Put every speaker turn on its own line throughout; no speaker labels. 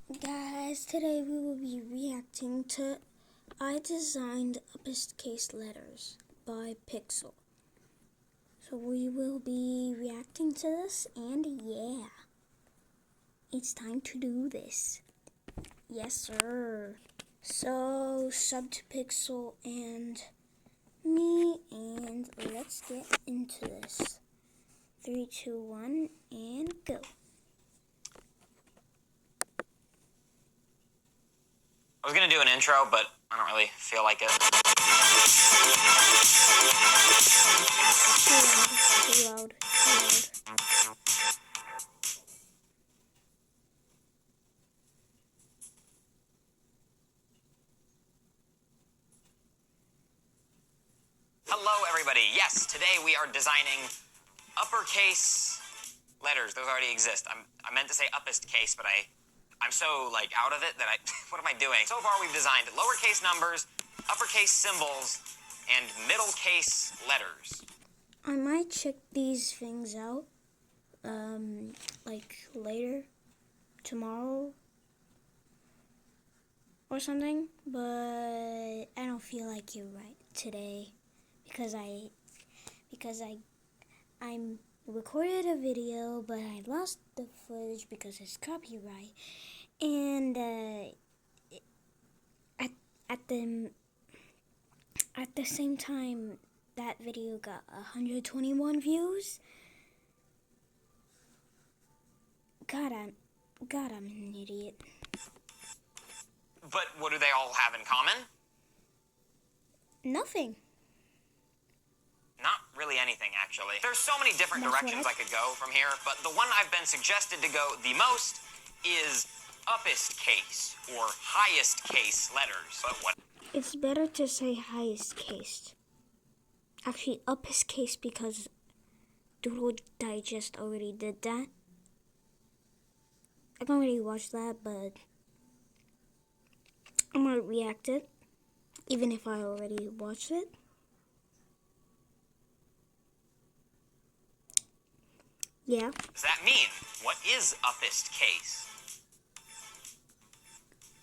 Guys, today we will be reacting to I Designed Uppestcase Letters by Pixel. So we will be reacting to this, and yeah, it's time to do this. Yes, sir. So, sub to Pixel and me, and let's get into this. 3, 2, 1, and go.
I was going to do an intro, but I don't really feel like it.
Too loud.
Hello, everybody. Yes, today we are designing uppercase letters. Those already exist. I meant to say uppest case, but I'm so out of it that what am I doing? So far we've designed lowercase numbers, uppercase symbols, and middle case letters.
I might check these things out, later, tomorrow, or something, but I don't feel like it right today, because I recorded a video, but I lost the footage because it's copyright, and at the same time that video got 121 views. God, I'm an idiot.
But what do they all have in common?
Nothing.
Not really anything, actually. There's so many different directions I could go from here, but the one I've been suggested to go the most is uppest case, or highest case letters. But what?
It's better to say highest case. Actually, uppest case, because Doodle Digest already did that. I don't really watch that, but I'm gonna react it, even if I already watched it. Yeah.
What does that mean? What is uppest case?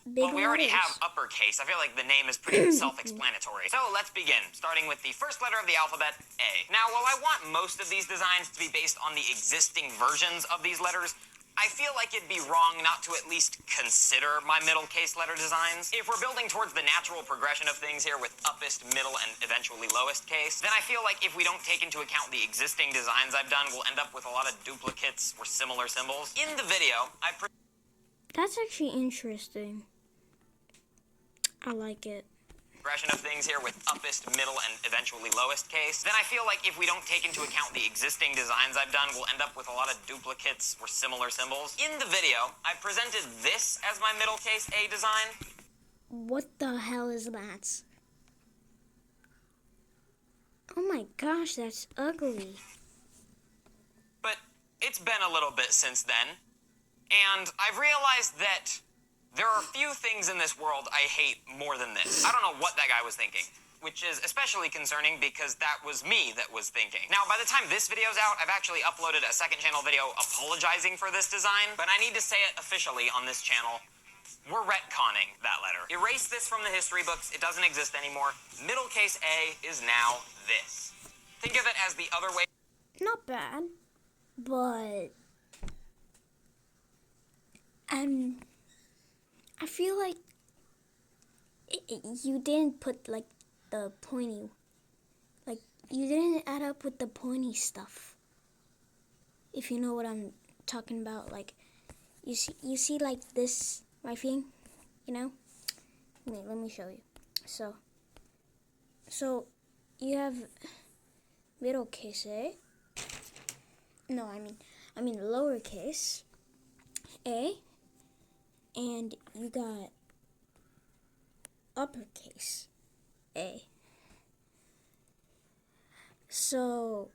Well, we already have uppercase. I feel like the name is pretty self-explanatory. So let's begin, starting with the first letter of the alphabet, A. Now, while I want most of these designs to be based on the existing versions of these letters, I feel like it'd be wrong not to at least consider my middle case letter designs. If we're building towards the natural progression of things here with uppest, middle, and eventually lowest case, then I feel like if we don't take into account the existing designs I've done, we'll end up with a lot of duplicates or similar symbols. In the video,
That's actually interesting. I like it.
Progression of things here with uppest, middle, and eventually lowest case, then I feel like if we don't take into account the existing designs I've done, we'll end up with a lot of duplicates or similar symbols. In the video, I presented this as my middle case A design.
What the hell is that? Oh my gosh, that's ugly.
But it's been a little bit since then, and I've realized that there are few things in this world I hate more than this. I don't know what that guy was thinking, which is especially concerning because that was me that was thinking. Now, by the time this video's out, I've actually uploaded a second channel video apologizing for this design, but I need to say it officially on this channel. We're retconning that letter. Erase this from the history books. It doesn't exist anymore. Middle case A is now this. Think of it as the other way.
Not bad, but I feel like you didn't put the pointy, you didn't add up with the pointy stuff. If you know what I'm talking about, you see like this right thing, you know? Wait, let me show you. So you have middle case A. No, I mean lowercase A. And you got uppercase A. So,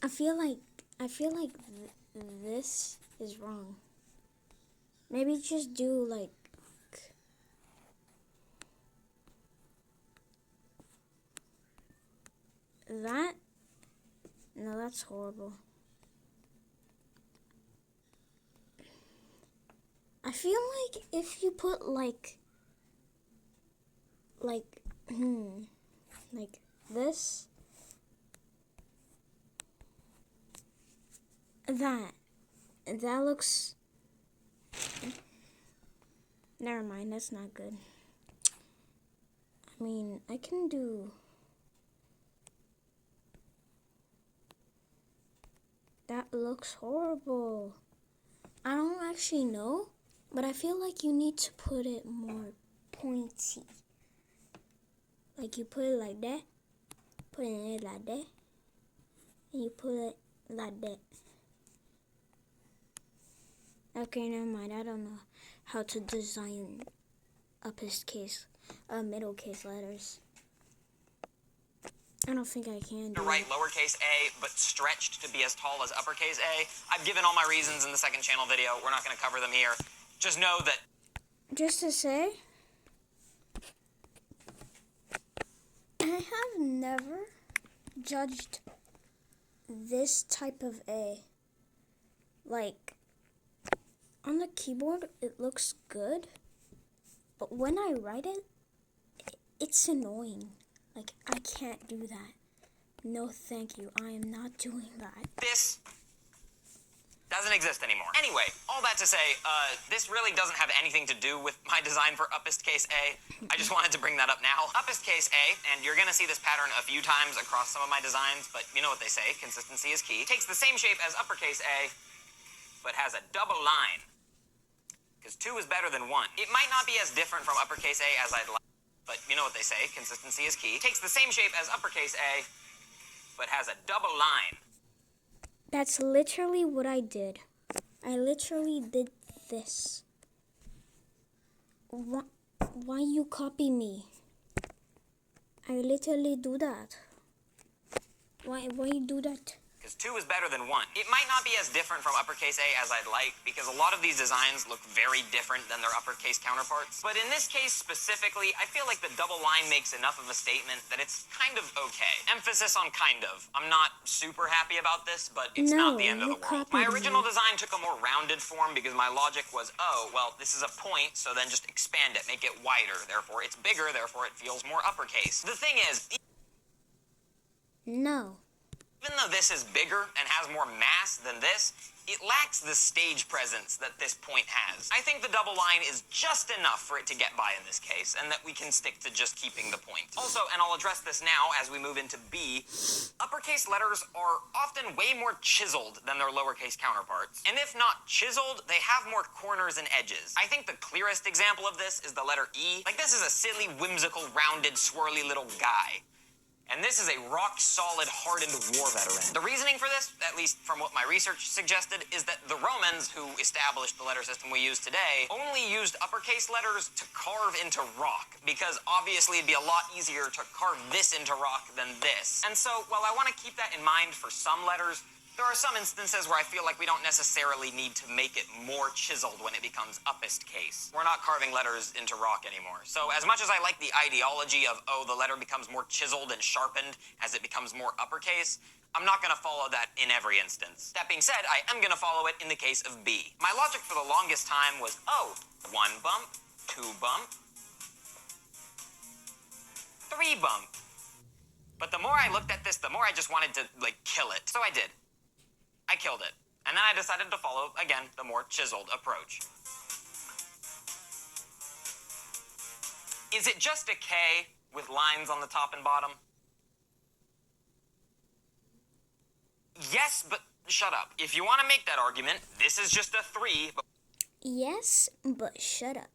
I feel like this is wrong. Maybe just do that. No, that's horrible. I feel like if you put like this, that looks, never mind, that's not good. I mean, I can do, that looks horrible. I don't actually know, but I feel like you need to put it more pointy. Like you put it like that, put it like that, and you put it like that. Okay, never mind. I don't know how to design uppercase, middle case letters. I don't think I can do
write lowercase a, but stretched to be as tall as uppercase A. I've given all my reasons in the second channel video. We're not going to cover them here. Just know that...
Just to say, I have never judged this type of A. Like, on the keyboard, it looks good, but when I write it, it's annoying. Like, I can't do that. No, thank you. I am not doing that.
This doesn't exist anymore. Anyway, all that to say, this really doesn't have anything to do with my design for uppestcase A. I just wanted to bring that up now. Uppestcase A, and you're gonna see this pattern a few times across some of my designs, but you know what they say, consistency is key. Takes the same shape as uppercase A, but has a double line. Because 2 is better than 1. It might not be as different from uppercase A as I'd like, but you know what they say, consistency is key. Takes the same shape as uppercase A, but has a double line.
That's literally what I did. I literally did this. Why you copy me? I literally do that. Why you do that?
Because 2 is better than 1. It might not be as different from uppercase A as I'd like, because a lot of these designs look very different than their uppercase counterparts. But in this case specifically, I feel like the double line makes enough of a statement that it's kind of okay. Emphasis on kind of. I'm not super happy about this, but it's not the end of the world. My original design took a more rounded form because my logic was, oh, well, this is a point, so then just expand it, make it wider. Therefore, it's bigger, therefore it feels more uppercase. The thing is...
No.
Even though this is bigger and has more mass than this, it lacks the stage presence that this point has. I think the double line is just enough for it to get by in this case, and that we can stick to just keeping the point. Also, and I'll address this now as we move into B, uppercase letters are often way more chiseled than their lowercase counterparts. And if not chiseled, they have more corners and edges. I think the clearest example of this is the letter E. Like, this is a silly, whimsical, rounded, swirly little guy. And this is a rock-solid, hardened war veteran. The reasoning for this, at least from what my research suggested, is that the Romans, who established the letter system we use today, only used uppercase letters to carve into rock, because obviously it'd be a lot easier to carve this into rock than this. And so, while I want to keep that in mind for some letters, there are some instances where I feel like we don't necessarily need to make it more chiseled when it becomes uppestcase. We're not carving letters into rock anymore. So as much as I like the ideology of, oh, the letter becomes more chiseled and sharpened as it becomes more uppercase, I'm not going to follow that in every instance. That being said, I am going to follow it in the case of B. My logic for the longest time was, oh, 1 bump, 2 bump, 3 bump. But the more I looked at this, the more I just wanted to, like, kill it. So I did. I killed it. And then I decided to follow, again, the more chiseled approach. Is it just a K with lines on the top and bottom? Yes, but shut up. If you want to make that argument, this is just a 3, but
Yes, but shut up.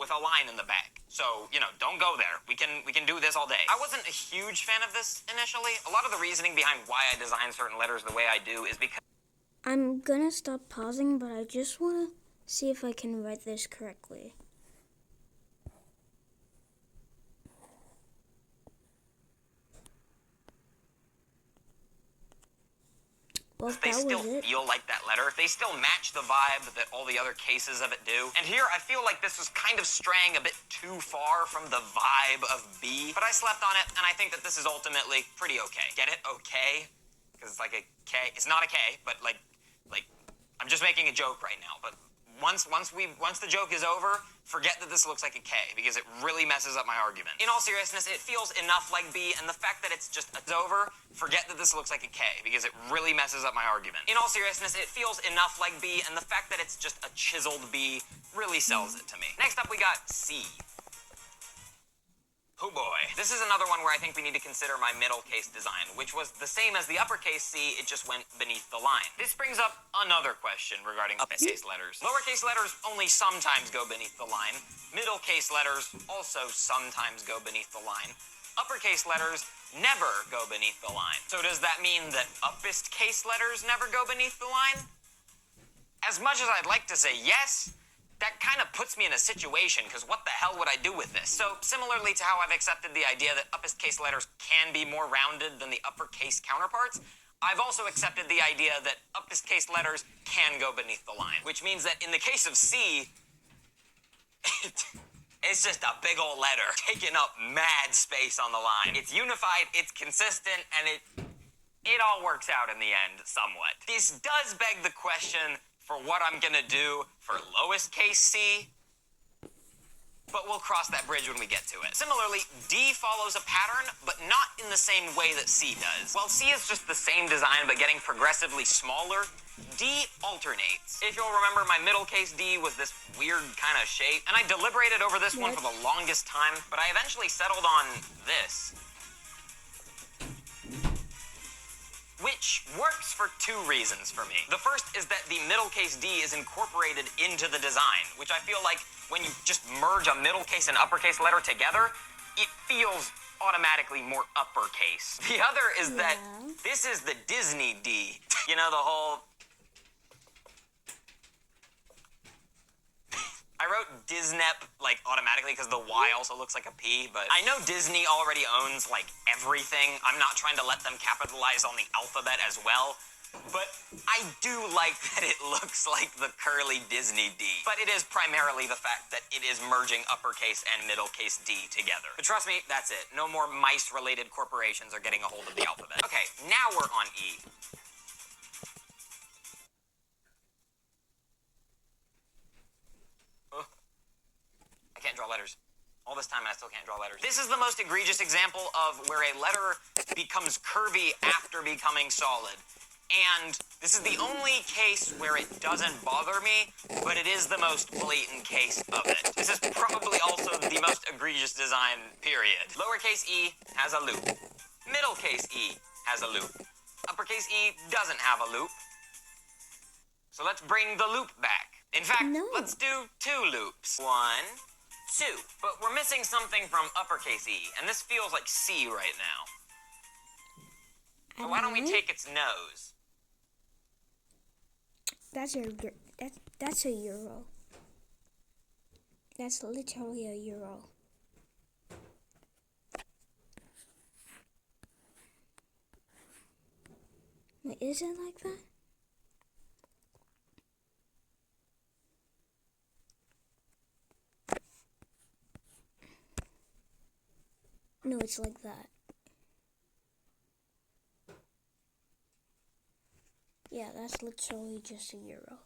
with a line in the back. So, you know, don't go there. We can do this all day. I wasn't a huge fan of this initially. A lot of the reasoning behind why I design certain letters the way I do is because
I'm gonna stop pausing, but I just wanna see if I can write this correctly. Well,
if they
that
still
was it.
feel like that letter, if they still match the vibe that all the other cases of it do. And here, I feel like this was kind of straying a bit too far from the vibe of B, but I slept on it, and I think that this is ultimately pretty okay. Get it? Okay? Because it's like a K. It's not a K, but like, I'm just making a joke right now, but once the joke is over, forget that this looks like a K, because it really messes up my argument. In all seriousness, it feels enough like B, and the fact that it's just over, forget that this looks like a K, because it really messes up my argument. In all seriousness, it feels enough like B, and the fact that it's just a chiseled B really sells it to me. Next up, we got C. Oh boy. This is another one where I think we need to consider my middle case design, which was the same as the uppercase C, it just went beneath the line. This brings up another question regarding uppercase letters. Lowercase letters only sometimes go beneath the line. Middle case letters also sometimes go beneath the line. Uppercase letters never go beneath the line. So does that mean that uppest case letters never go beneath the line? As much as I'd like to say yes, that kind of puts me in a situation, because what the hell would I do with this? So, similarly to how I've accepted the idea that uppest case letters can be more rounded than the uppercase counterparts, I've also accepted the idea that uppest case letters can go beneath the line, which means that in the case of C, it's just a big old letter taking up mad space on the line. It's unified, it's consistent, and it all works out in the end somewhat. This does beg the question for what I'm gonna do for lowest case C, but we'll cross that bridge when we get to it. Similarly, D follows a pattern, but not in the same way that C does. While C is just the same design but getting progressively smaller, D alternates. If you'll remember, my middle case D was this weird kind of shape, and I deliberated over this one for the longest time, but I eventually settled on this, which works for two reasons for me. The first is that the middle case D is incorporated into the design, which I feel like when you just merge a middle case and uppercase letter together, it feels automatically more uppercase. The other is that this is the Disney D. You know, the whole... I wrote Disnep, like, automatically because the Y also looks like a P, but I know Disney already owns, like, everything. I'm not trying to let them capitalize on the alphabet as well, but I do like that it looks like the curly Disney D. But it is primarily the fact that it is merging uppercase and middle case D together. But trust me, that's it. No more mice-related corporations are getting a hold of the alphabet. Okay, now we're on E. I can't draw letters. All this time and I still can't draw letters. This is the most egregious example of where a letter becomes curvy after becoming solid. And this is the only case where it doesn't bother me, but it is the most blatant case of it. This is probably also the most egregious design, period. Lowercase e has a loop. Middle case e has a loop. Uppercase e doesn't have a loop. So let's bring the loop back. In fact, let's do two loops. 1, 2. But we're missing something from uppercase E, and this feels like C right now. So why don't we take its nose?
That's a euro. That's literally a euro. Wait, is it like that? No, it's like that. Yeah, that's literally just a euro.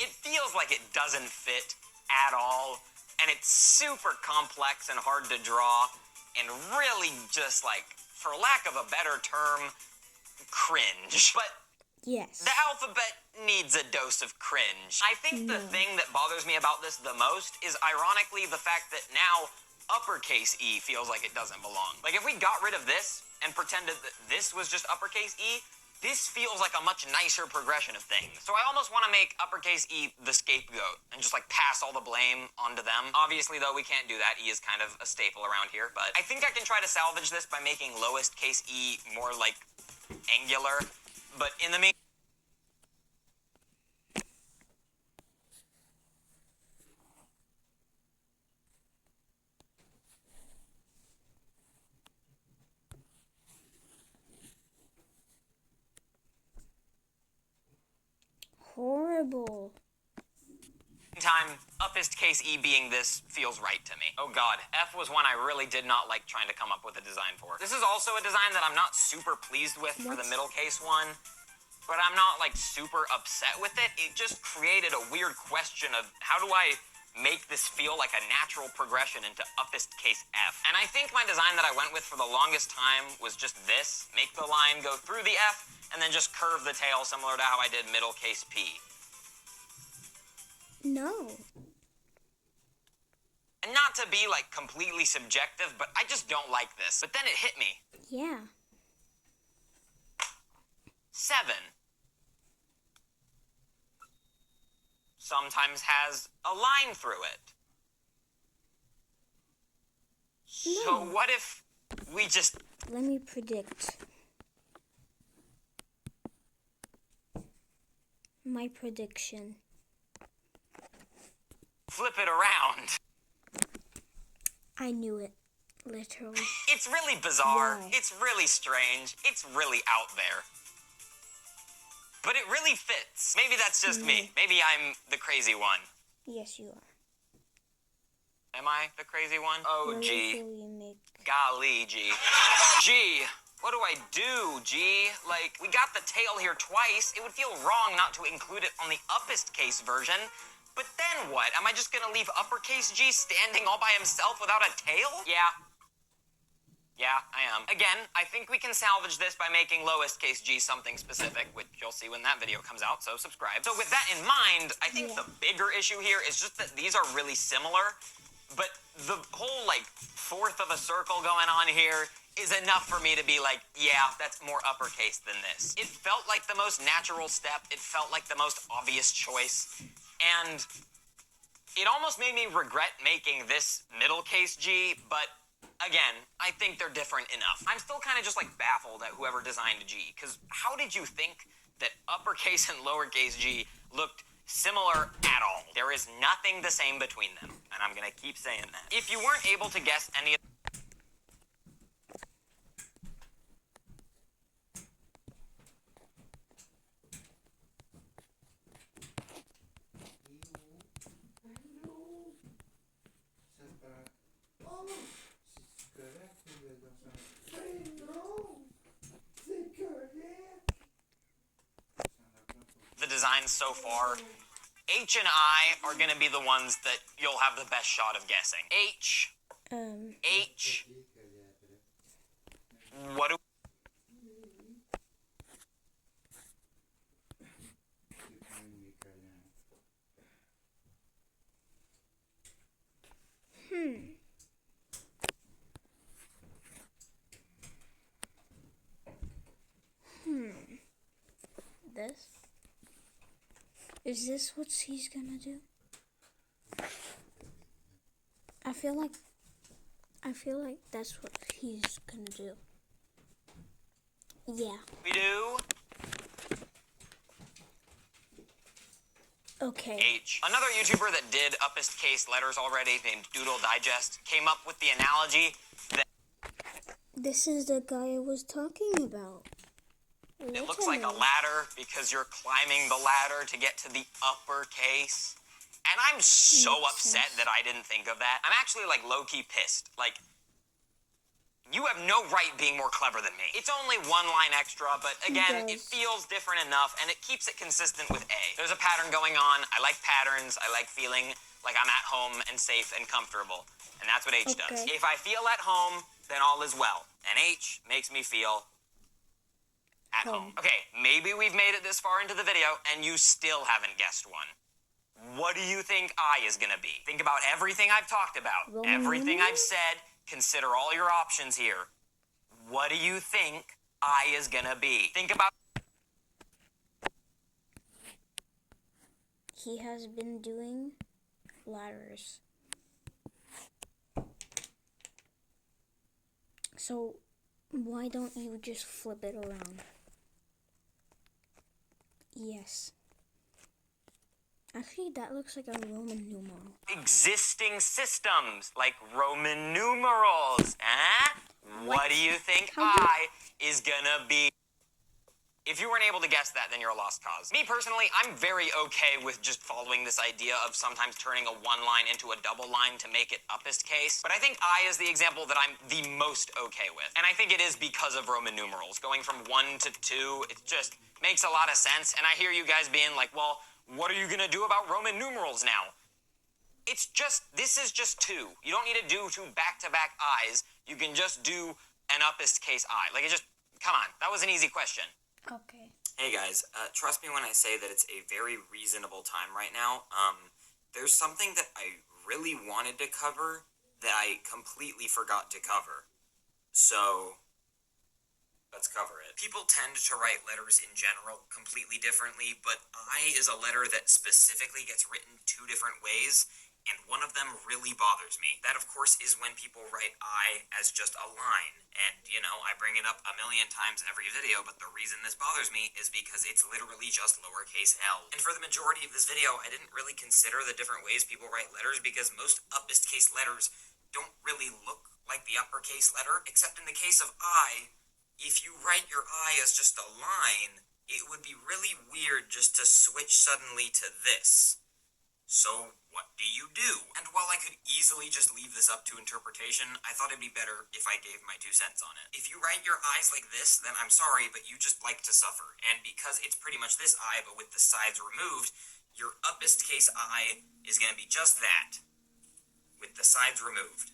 It feels like it doesn't fit at all, and it's super complex and hard to draw, and really just like, for lack of a better term, cringe. But
yes,
the alphabet needs a dose of cringe. I think the thing that bothers me about this the most is ironically the fact that now uppercase E feels like it doesn't belong. Like if we got rid of this and pretended that this was just uppercase E, this feels like a much nicer progression of things. So I almost want to make uppercase E the scapegoat and just like pass all the blame onto them. Obviously though, we can't do that. E is kind of a staple around here, but I think I can try to salvage this by making lowest case E more like angular, but in the meantime,
horrible.
uppest case E being this feels right to me. Oh god, F was one I really did not like trying to come up with a design for. This is also a design that I'm not super pleased with for the middle case one. but I'm not like super upset with it. It just created a weird question of how do I make this feel like a natural progression into uppest case F. And I think my design that I went with for the longest time was just this. Make the line go through the F and then just curve the tail similar to how I did middle case P.
No.
And not to be like completely subjective, but I just don't like this. But then it hit me.
Yeah.
7 sometimes has a line through it. So what if we just...
Let me predict. My prediction.
flip it around?
I knew it. Literally.
It's really bizarre.
Why?
It's really strange. It's really out there. But it really fits. Maybe that's just me. Maybe I'm the crazy one.
Yes, you are.
Am I the crazy one? Oh, gee.
Make...
Golly, G. G, what do I do, G? Like, we got the tail here twice. It would feel wrong not to include it on the uppest case version. But then what? Am I just gonna leave uppercase G standing all by himself without a tail? Yeah, I am. Again, I think we can salvage this by making lowest case G something specific, which you'll see when that video comes out, so subscribe. So with that in mind, I think the bigger issue here is just that these are really similar, but the whole, like, fourth of a circle going on here is enough for me to be like, yeah, that's more uppercase than this. It felt like the most natural step. It felt like the most obvious choice. And it almost made me regret making this middle case G, but again, I think they're different enough. I'm still kind of just like baffled at whoever designed G, because how did you think that uppercase and lowercase G looked similar at all? There is nothing the same between them, and I'm gonna keep saying that. If you weren't able to guess any of the designs so far, H and I are gonna be the ones that you'll have the best shot of guessing. H. What do...
This? Is this what he's gonna do? I feel like that's what he's gonna do. Yeah.
We do...
Okay.
H. Another YouTuber that did uppest case letters already, named Doodle Digest, came up with the analogy that
This is the guy I was talking about.
it looks like a ladder because you're climbing the ladder to get to the uppercase. And I'm so upset that I didn't think of that. I'm actually, like, low-key pissed. Like, you have no right being more clever than me. It's only one line extra, but again, it feels different enough, and it keeps it consistent with A. There's a pattern going on. I like patterns. I like feeling like I'm at home and safe and comfortable. And that's what H does. If I feel at home, then all is well. And H makes me feel at home. Okay, maybe we've made it this far into the video, and you still haven't guessed one. What do you think I is gonna be? Think about everything I've talked about, everything I've said. Consider all your options here. What do you think I is gonna be? Think about...
He has been doing ladders. So, why don't you just flip it around? Yes. Actually, that looks like a Roman numeral.
Existing systems, like Roman numerals, eh? What do you think I is gonna be? If you weren't able to guess that, then you're a lost cause. Me personally, I'm very okay with just following this idea of sometimes turning a one line into a double line to make it uppest case, but I think I is the example that I'm the most okay with. And I think it is because of Roman numerals. Going from 1 to 2, it just makes a lot of sense, and I hear you guys being like, well, what are you gonna do about Roman numerals now? It's just, this is just 2. You don't need to do 2 back-to-back I's. You can just do an uppest case I. Like, it just, come on, that was an easy question.
Okay.
Hey guys, trust me when I say that it's a very reasonable time right now. There's something that I really wanted to cover that I completely forgot to cover. So, let's cover it. People tend to write letters in general completely differently, but I is a letter that specifically gets written 2 different ways, and one of them really bothers me. That, of course, is when people write I as just a line. And, you know, I bring it up a million times every video, but the reason this bothers me is because it's literally just lowercase l. And for the majority of this video, I didn't really consider the different ways people write letters because most uppest case letters don't really look like the uppercase letter, except in the case of I, if you write your I as just a line, it would be really weird just to switch suddenly to this. So, what do you do? And while I could easily just leave this up to interpretation, I thought it'd be better if I gave my 2 cents on it. If you write your I's like this, then I'm sorry, but you just like to suffer. And because it's pretty much this I, but with the sides removed, your uppest case I is going to be just that, with the sides removed.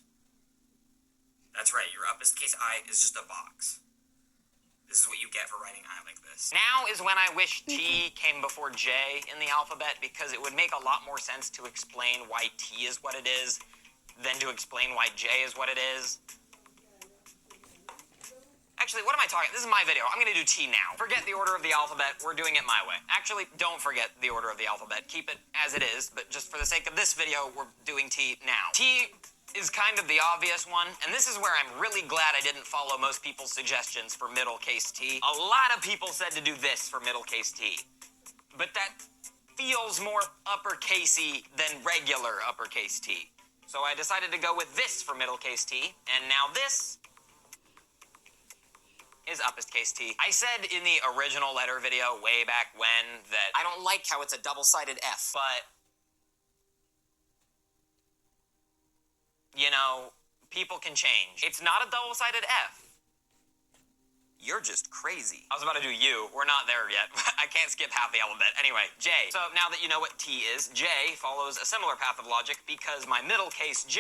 That's right, your uppest case I is just a box. This is what you get for writing I like this. Now is when I wish T came before J in the alphabet, because it would make a lot more sense to explain why T is what it is than to explain why J is what it is. Actually, what am I talking? This is my video. I'm going to do T now. Forget the order of the alphabet. We're doing it my way. Actually, don't forget the order of the alphabet. Keep it as it is, but just for the sake of this video, we're doing T now. T is kind of the obvious one, and this is where I'm really glad I didn't follow most people's suggestions for middle case T. A lot of people said to do this for middle case T, but that feels more uppercasey than regular uppercase T. So I decided to go with this for middle case T, and now this is uppest case T. I said in the original letter video way back when that I don't like how it's a double-sided F, but you know, people can change. It's not a double-sided F. You're just crazy. I was about to do U. We're not there yet. I can't skip half the alphabet. Anyway, J. So now that you know what T is, J follows a similar path of logic because my middle case J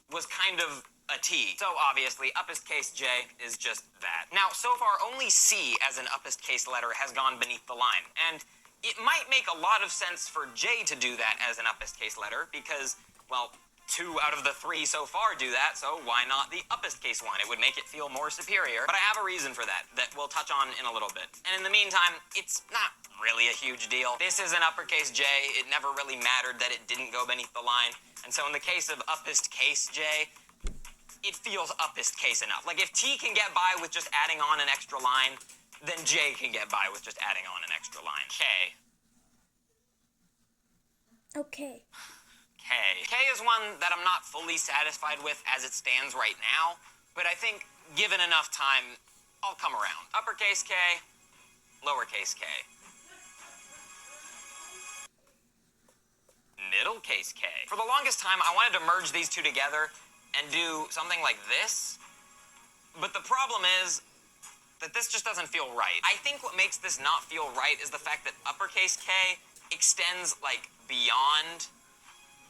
was kind of a T. So obviously, uppest case J is just that. Now, so far, only C as an uppest case letter has gone beneath the line. And it might make a lot of sense for J to do that as an uppest case letter because, well, 2 out of the 3 so far do that, so why not the uppest case one? It would make it feel more superior, but I have a reason for that we'll touch on in a little bit. And in the meantime, it's not really a huge deal. This is an uppercase J. It never really mattered that it didn't go beneath the line. And so in the case of uppest case J, it feels uppest case enough. Like if T can get by with just adding on an extra line, then J can get by with just adding on an extra line. K.
Okay.
K is one that I'm not fully satisfied with as it stands right now, but I think given enough time, I'll come around. Uppercase K, lowercase k. Middle case K. For the longest time, I wanted to merge these 2 together and do something like this, but the problem is that this just doesn't feel right. I think what makes this not feel right is the fact that uppercase K extends, like, beyond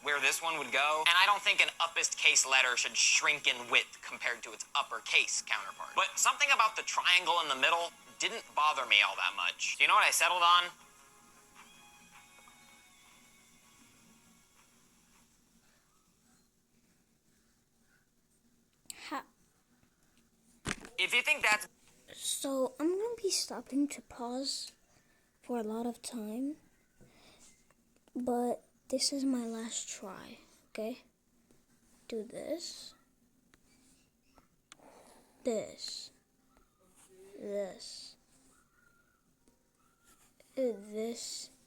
where this one would go, and I don't think an uppest case letter should shrink in width compared to its uppercase counterpart. But something about the triangle in the middle didn't bother me all that much. Do you know what I settled on? If you think that's...
So I'm gonna be stopping to pause for a lot of time, but this is my last try, okay? Do this, this, this,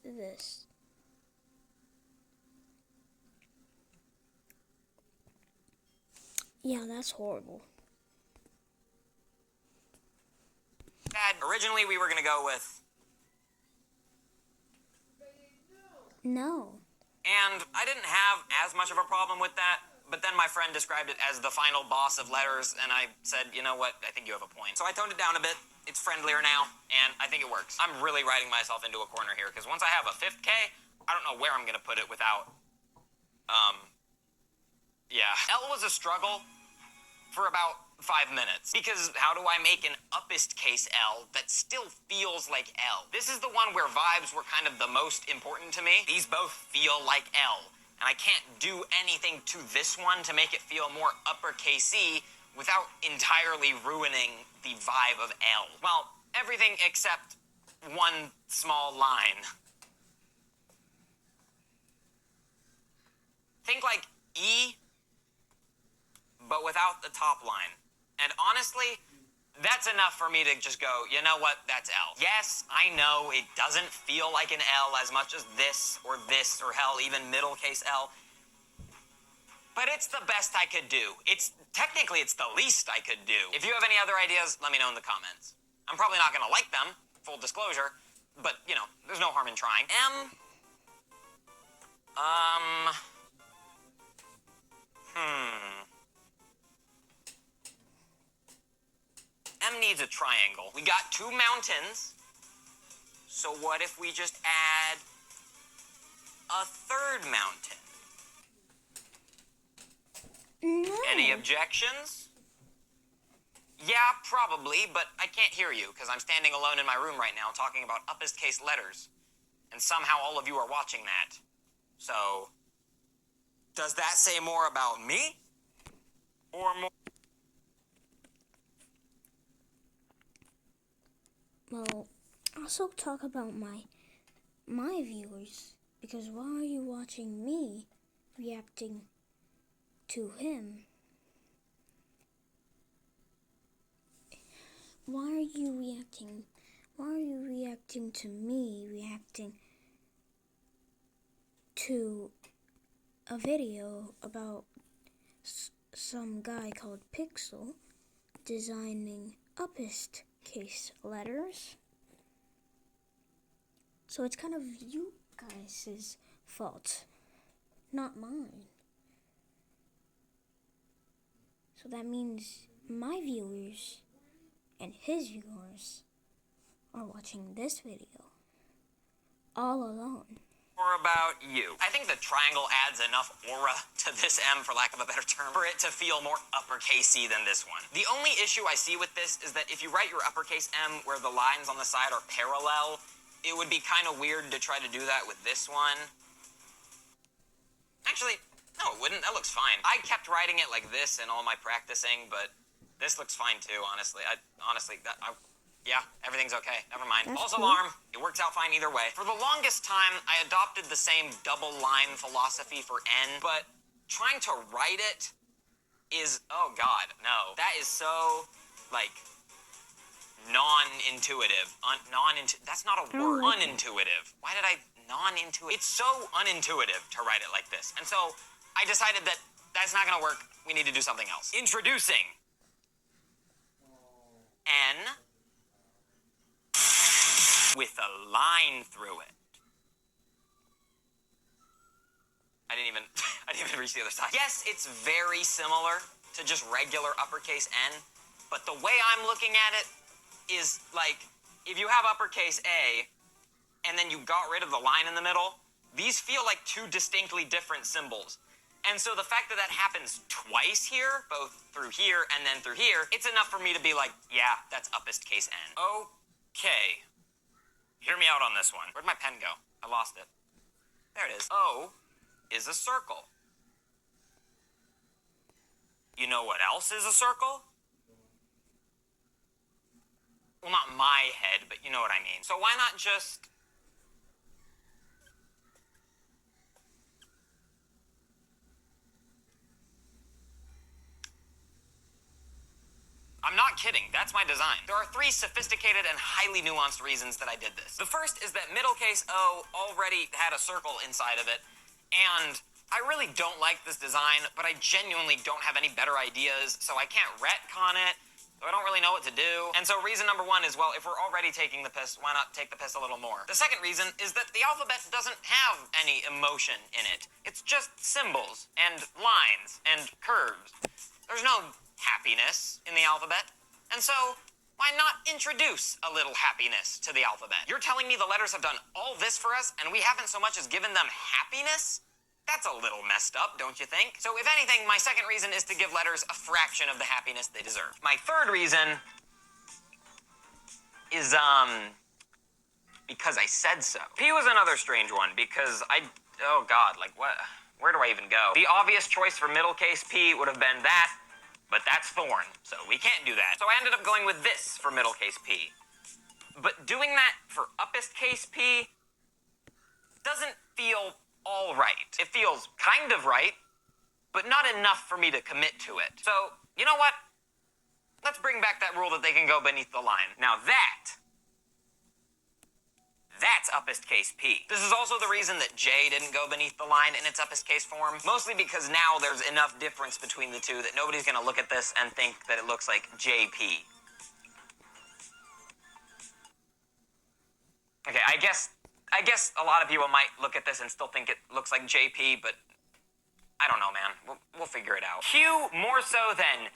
this. Yeah, that's horrible.
Originally, we were gonna go with...
No.
And I didn't have as much of a problem with that, but then my friend described it as the final boss of letters, and I said, you know what, I think you have a point. So I toned it down a bit. It's friendlier now, and I think it works. I'm really writing myself into a corner here, because once I have a 5th K, I don't know where I'm gonna put it without, yeah. L was a struggle for about 5 minutes, because how do I make an uppestcase L that still feels like L? This is the one where vibes were kind of the most important to me. These both feel like L, and I can't do anything to this one to make it feel more uppercasey without entirely ruining the vibe of L. Well, everything except one small line. Think like E, but without the top line. And honestly, that's enough for me to just go, you know what, that's L. Yes, I know it doesn't feel like an L as much as this, or hell, even middle case L. But it's the best I could do. Technically, it's the least I could do. If you have any other ideas, let me know in the comments. I'm probably not gonna like them, full disclosure, but, you know, there's no harm in trying. M, M needs a triangle. We got 2 mountains, so what if we just add a 3rd mountain?
No.
Any objections? Yeah, probably, but I can't hear you because I'm standing alone in my room right now talking about uppestcase letters, and somehow all of you are watching that. So, does that say more about me? Or more...
Well, also talk about my viewers, because why are you watching me reacting to him? Why are you reacting to me reacting to a video about some guy called Pixel designing uppestcase letters? So it's kind of you guys' fault, not mine. So that means my viewers and his viewers are watching this video all alone.
Or about you. I think the triangle adds enough aura to this M, for lack of a better term, for it to feel more uppercasey than this one. The only issue I see with this is that if you write your uppercase M where the lines on the side are parallel, it would be kind of weird to try to do that with this one. Actually, no, it wouldn't. That looks fine. I kept writing it like this in all my practicing, but this looks fine too, honestly. Yeah, everything's okay. Never mind.
That's
False
cool.
alarm. It works out fine either way. For the longest time, I adopted the same double line philosophy for N, but trying to write it is, oh God, no. That is so, like, non-intuitive. That's not a word.
Like
unintuitive. Why did I non-intuitive? It's so unintuitive to write it like this. And so I decided that that's not gonna work. We need to do something else. Introducing N with a line through it. I didn't even reach the other side. Yes, it's very similar to just regular uppercase N, but the way I'm looking at it is like, if you have uppercase A, and then you got rid of the line in the middle, these feel like 2 distinctly different symbols. And so the fact that that happens twice here, both through here and then through here, it's enough for me to be like, yeah, that's uppestcase N. Okay. Hear me out on this one. Where'd my pen go? I lost it. There it is. O is a circle. You know what else is a circle? Well, not my head, but you know what I mean. So why not just... I'm not kidding, that's my design. There are 3 sophisticated and highly nuanced reasons that I did this. The first is that middle case O already had a circle inside of it, and I really don't like this design, but I genuinely don't have any better ideas, so I can't retcon it, so I don't really know what to do. And so reason number one is, well, if we're already taking the piss, why not take the piss a little more? The second reason is that the alphabet doesn't have any emotion in it. It's just symbols and lines and curves. There's no happiness in the alphabet. And so, why not introduce a little happiness to the alphabet? You're telling me the letters have done all this for us and we haven't so much as given them happiness? That's a little messed up, don't you think? So if anything, my second reason is to give letters a fraction of the happiness they deserve. My third reason is, because I said so. P was another strange one because oh God, like what? Where do I even go? The obvious choice for middle case P would have been that, but that's thorn, so we can't do that. So I ended up going with this for middle case P. But doing that for uppest case P doesn't feel all right. It feels kind of right, but not enough for me to commit to it. So, you know what? Let's bring back that rule that they can go beneath the line. Now that's uppest case P. This is also the reason that J didn't go beneath the line in its uppest case form, mostly because now there's enough difference between the two that nobody's gonna look at this and think that it looks like JP. Okay, I guess a lot of people might look at this and still think it looks like JP, but I don't know, man. We'll figure it out. Q, more so than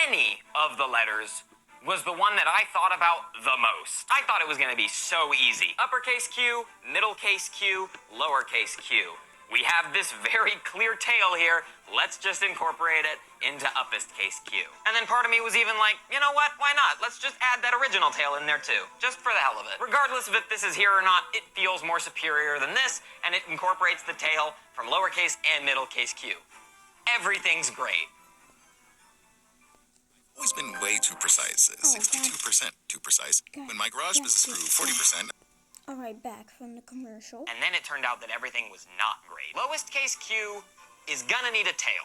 any of the letters, was the one that I thought about the most. I thought it was gonna be so easy. Uppercase Q, middle case Q, lowercase Q. We have this very clear tail here. Let's just incorporate it into uppest case Q. And then part of me was even like, you know what? Why not? Let's just add that original tail in there too, just for the hell of it. Regardless of if this is here or not, it feels more superior than this, and it incorporates the tail from lowercase and middle case Q. Everything's great.
Always been way too precise. 62% too precise. When my garage business grew 40%.
Alright, back from the commercial.
And then it turned out that everything was not great. Lowest case Q is gonna need a tail.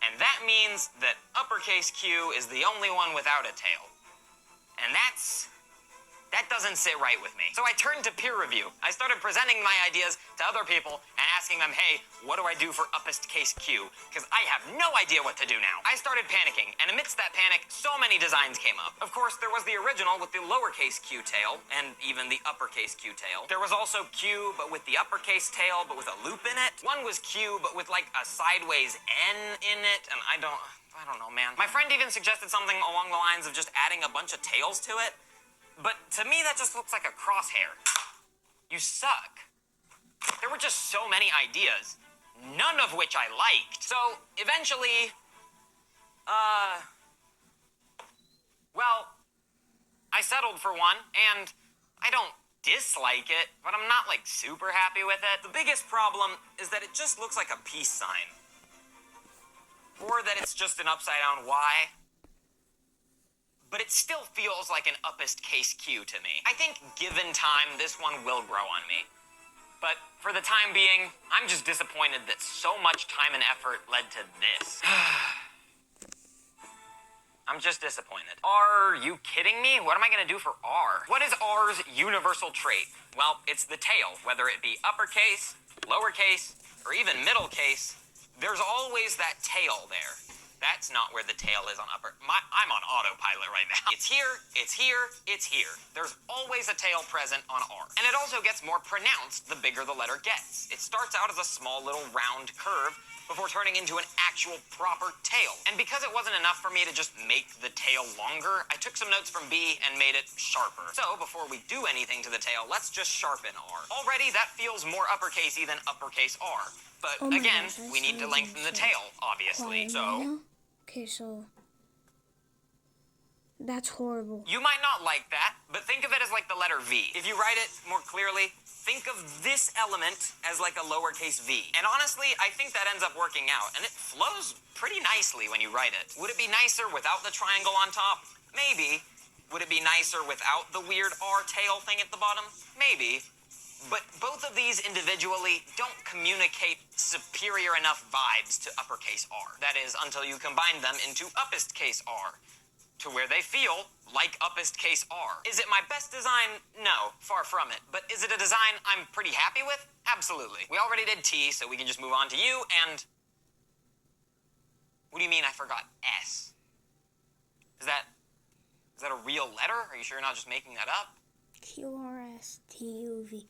And that means that uppercase Q is the only one without a tail. And that doesn't sit right with me. So I turned to peer review. I started presenting my ideas to other people and asking them, hey, what do I do for uppest case Q? Because I have no idea what to do now. I started panicking, and amidst that panic, so many designs came up. Of course, there was the original with the lowercase Q tail, and even the uppercase Q tail. There was also Q, but with the uppercase tail, but with a loop in it. One was Q, but with like a sideways N in it, and I don't know, man. My friend even suggested something along the lines of just adding a bunch of tails to it. But to me, that just looks like a crosshair. You suck. There were just so many ideas, none of which I liked. So eventually, well, I settled for one, and I don't dislike it, but I'm not like super happy with it. The biggest problem is that it just looks like a peace sign. Or that it's just an upside down Y. But it still feels like an uppest case Q to me. I think given time, this one will grow on me. But for the time being, I'm just disappointed that so much time and effort led to this. I'm just disappointed. Are you kidding me? What am I gonna do for R? What is R's universal trait? Well, it's the tail. Whether it be uppercase, lowercase, or even middle case, there's always that tail there. That's not where the tail is on I'm on autopilot right now. It's here, it's here, it's here. There's always a tail present on R. And it also gets more pronounced the bigger the letter gets. It starts out as a small little round curve before turning into an actual proper tail. And because it wasn't enough for me to just make the tail longer, I took some notes from B and made it sharper. So before we do anything to the tail, let's just sharpen R. Already that feels more uppercasey than uppercase R. But again, we need to lengthen the tail, obviously. So
okay, so that's horrible.
You might not like that, but think of it as like the letter V. If you write it more clearly, think of this element as like a lowercase v. And honestly, I think that ends up working out, and it flows pretty nicely when you write it. Would it be nicer without the triangle on top? Maybe. Would it be nicer without the weird R tail thing at the bottom? Maybe. But both of these individually don't communicate superior enough vibes to uppercase R. That is, until you combine them into uppest case R, to where they feel like uppest case R. Is it my best design? No, far from it. But is it a design I'm pretty happy with? Absolutely. We already did T, so we can just move on to U, and... What do you mean I forgot S? Is that Is that a real letter? Are you sure you're not just making that up?
QRSTUV.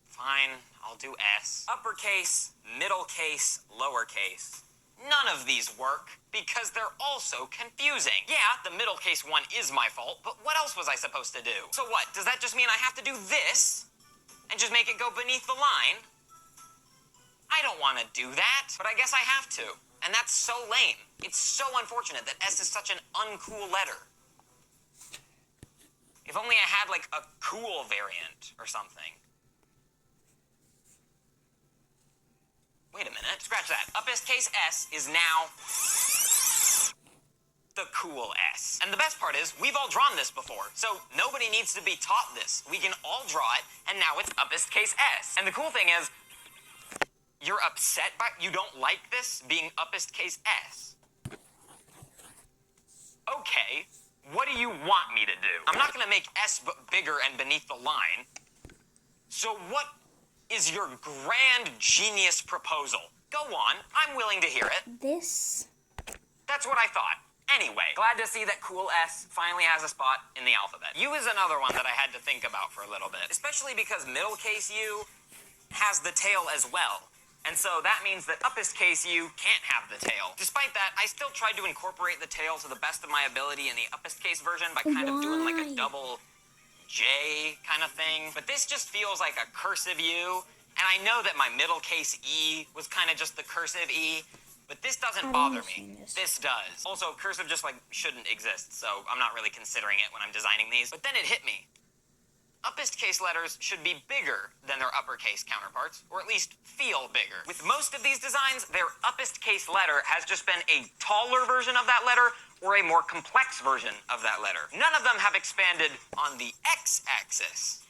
Fine, I'll do S. Uppercase, middle case, lowercase. None of these work because they're all so confusing. Yeah, the middle case one is my fault, but what else was I supposed to do? So what, does that just mean I have to do this and just make it go beneath the line? I don't want to do that, but I guess I have to. And that's so lame. It's so unfortunate that S is such an uncool letter. If only I had, like, a cool variant or something. Wait a minute. Scratch that. Uppest case S is now the cool S. And the best part is, we've all drawn this before, so nobody needs to be taught this. We can all draw it, and now it's uppest case S. And the cool thing is, you're upset by, you don't like this being uppest case S. Okay, what do you want me to do? I'm not gonna make S bigger and beneath the line. So what is your grand genius proposal? Go on, I'm willing to hear it.
This.
That's what I thought. Anyway, glad to see that cool S finally has a spot in the alphabet. U is another one that I had to think about for a little bit, especially because middle case U has the tail as well. And so that means that uppest case U can't have the tail. Despite that, I still tried to incorporate the tail to the best of my ability in the uppest case version by kind of doing like a double J kind of thing. But this just feels like a cursive U. And I know that my middle case E was kind of just the cursive E, but this doesn't bother me. This does. Also, cursive just like shouldn't exist, so I'm not really considering it when I'm designing these. But then it hit me. Uppest case letters should be bigger than their uppercase counterparts, or at least feel bigger. With most of these designs, their uppest case letter has just been a taller version of that letter or a more complex version of that letter. None of them have expanded on the x-axis.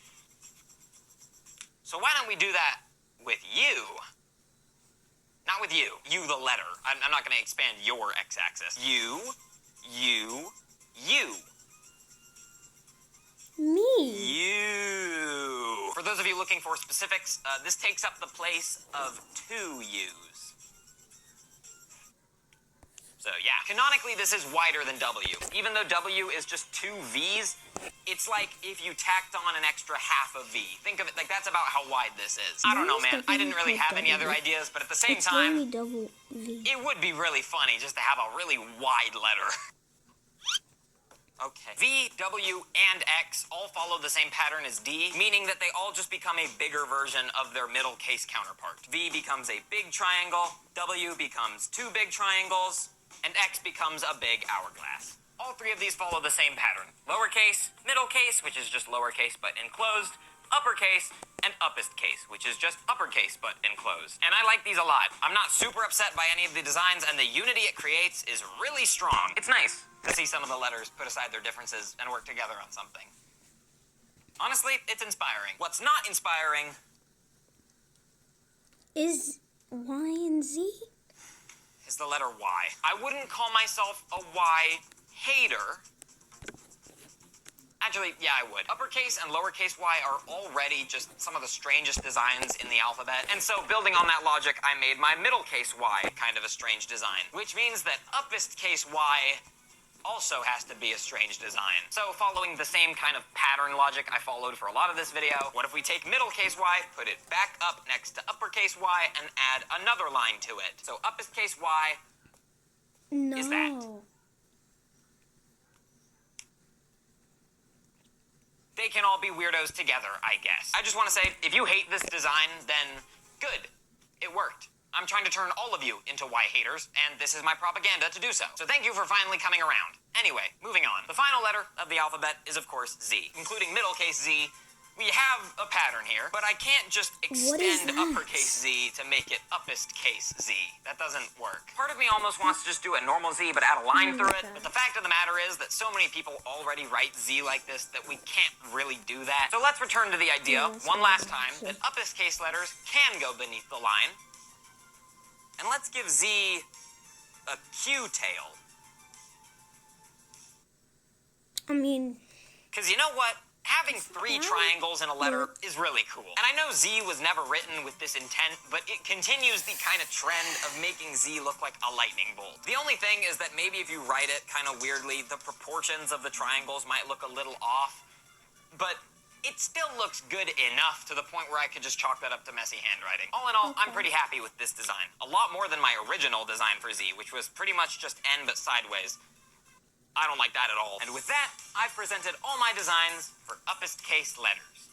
So why don't we do that with U? Not with you. You, the letter. I'm not going to expand your x-axis. U.
Me.
U. For those of you looking for specifics, this takes up the place of 2 U's. So yeah, canonically this is wider than W. Even though W is just 2 V's, it's like if you tacked on an extra half of V. Think of it like that's about how wide this is. I don't know, man. I didn't really have any other ideas, but at the same time,
Double V.
it would be really funny just to have a really wide letter. Okay. V, W, and X all follow the same pattern as D, meaning that they all just become a bigger version of their middle case counterpart. V becomes a big triangle, W becomes 2 big triangles, and X becomes a big hourglass. All 3 of these follow the same pattern. Lowercase, middle case, which is just lowercase but enclosed, uppercase, and uppest case, which is just uppercase but enclosed. And I like these a lot. I'm not super upset by any of the designs, and the unity it creates is really strong. It's nice to see some of the letters put aside their differences and work together on something. Honestly, it's inspiring. What's not inspiring
is Y and Z.
Is the letter Y. I wouldn't call myself a Y hater. Actually, yeah, I would. Uppercase and lowercase y are already just some of the strangest designs in the alphabet, and so building on that logic, I made my middle case y kind of a strange design, which means that uppest case y also has to be a strange design. So following the same kind of pattern logic I followed for a lot of this video, what if we take middle case y, put it back up next to uppercase y, and add another line to it? So uppest case y is that. They can all be weirdos together, I guess. I just want to say, if you hate this design, then good. It worked. I'm trying to turn all of you into Y haters, and this is my propaganda to do so. So thank you for finally coming around. Anyway, moving on. The final letter of the alphabet is, of course, Z. Including middle case Z, we have a pattern here, but I can't just extend uppercase Z to make it uppest case Z. That doesn't work. Part of me almost wants to just do a normal Z, but add a line through it. But the fact of the matter is that so many people already write Z like this that we can't really do that. So let's return to the idea one last time that uppest case letters can go beneath the line. And let's give Z a Q tail.
I mean...
Because you know what? Having 3 triangles in a letter is really cool. And I know Z was never written with this intent, but it continues the kind of trend of making Z look like a lightning bolt. The only thing is that maybe if you write it kind of weirdly, the proportions of the triangles might look a little off, but it still looks good enough to the point where I could just chalk that up to messy handwriting. All in all, I'm pretty happy with this design. A lot more than my original design for Z, which was pretty much just N but sideways. I don't like that at all. And with that, I've presented all my designs for uppest case letters.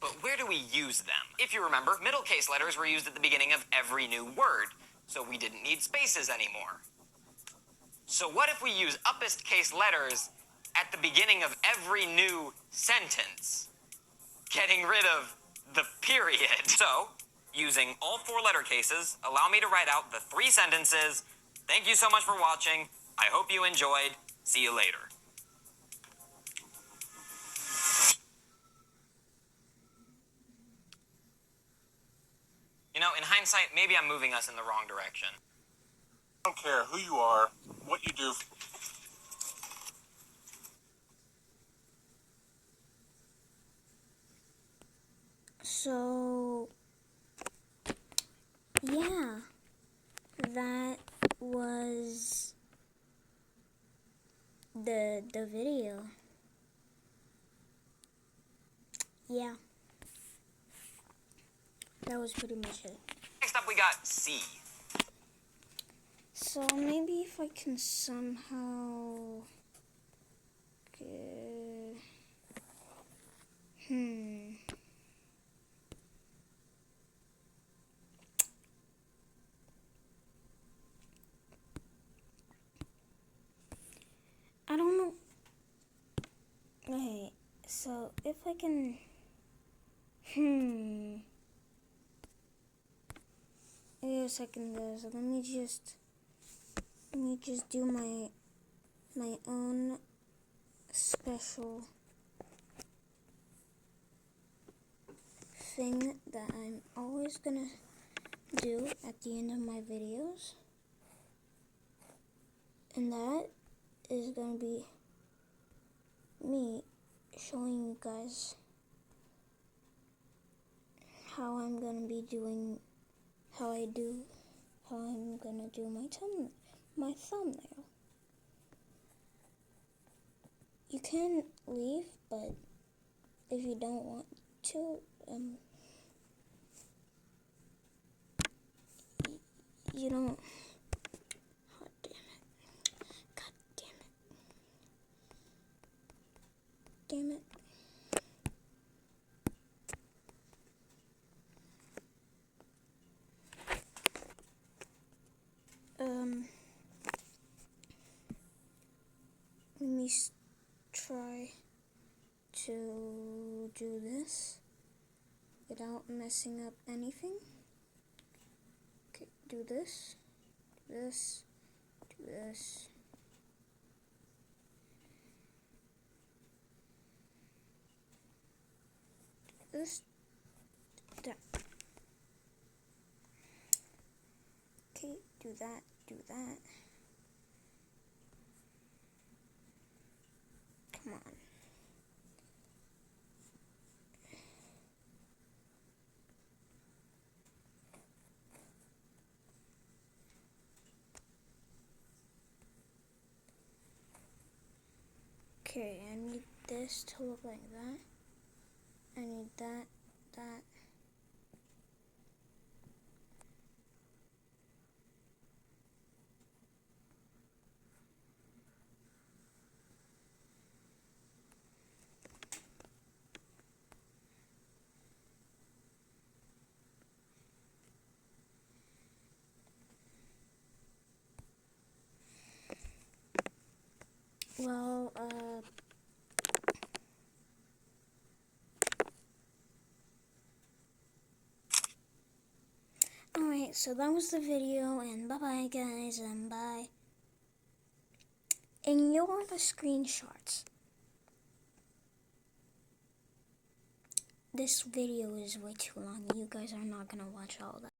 But where do we use them? If you remember, middle case letters were used at the beginning of every new word, so we didn't need spaces anymore. So what if we use uppest case letters at the beginning of every new sentence, getting rid of the period? So, using all 4 letter cases, allow me to write out the 3 sentences. Thank you so much for watching. I hope you enjoyed. See you later. You know, in hindsight, maybe I'm moving us in the wrong direction.
I don't care who you are, what you do.
So, yeah, that was the video. Yeah, that was pretty much it.
Next up, we got C.
So maybe if I can somehow get, I don't know. Wait, so if I can, wait a second, guys. Let me just do my own special thing that I'm always gonna do at the end of my videos, and that is gonna be me showing you guys how I'm gonna be doing, how I'm gonna do my thumbnail. You can leave, but if you don't want to, you don't. Oh, damn it! God damn it! Damn it! Let me try to do this without messing up anything. Okay, do this, do this, do this. Do this, that. Okay, do that, do that. Come on. Okay, I need this to look like that. I need that. Well, alright, so that was the video, and bye-bye, guys, and bye. Ignore the screenshots. This video is way too long. You guys are not gonna watch all that.